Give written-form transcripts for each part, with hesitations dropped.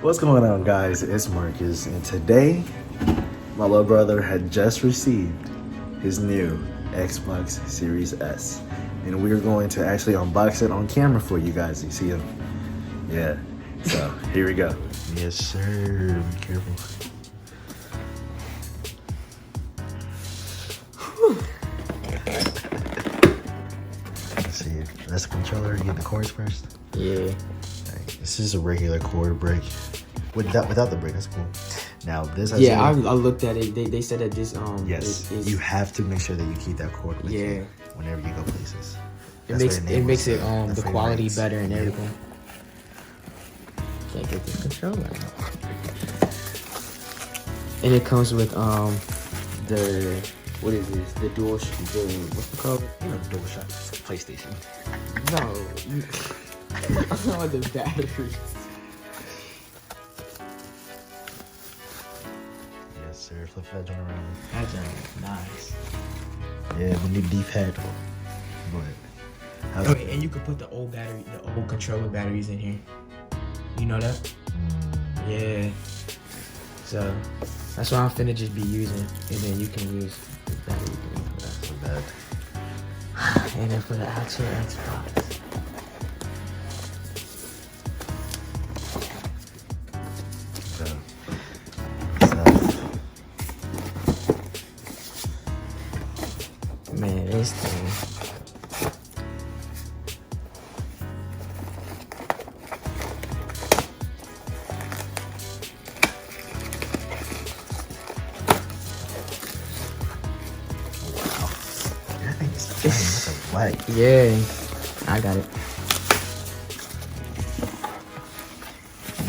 What's going on, guys? It's Marcus, and today my little brother had just received his new Xbox Series S, and we're going to actually unbox it on camera for you guys. You see him? Yeah. So here we go. Yes, sir. Be careful. Let's see. That's the controller. You get the cords first. Yeah. This is a regular cord brick. Without the brick, that's cool. Now this has I looked at it. They said that this yes, is, you have to make sure that you keep that cord with you whenever you go places. It makes the quality better and everything. Can't get this controller out. And it comes with the what is this? The dual what's it called? You know, dual shot PlayStation. No. I'm not the batteries. Yes, sir. Flip that joint around. That joint is nice. Yeah, the new D-pad. But okay, and you could put the old controller batteries in here. You know that? Yeah. So that's what I'm finna just be using, and then you can use the battery. That's so bad. And then for the actual Xbox. Man, this thing. Wow. That thing is tiny. That's a light. Yeah, I got it.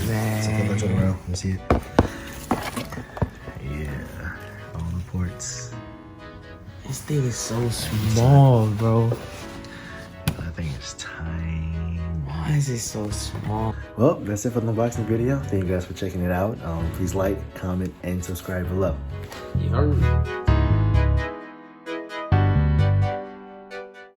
Man. Let's flip that joint around. Let me see it. Yeah. All the ports. This thing is so small, bro. That thing is tiny. Why is it so small? Well, that's it for the unboxing video. Thank you guys for checking it out. Please like, comment, and subscribe below. Yeah.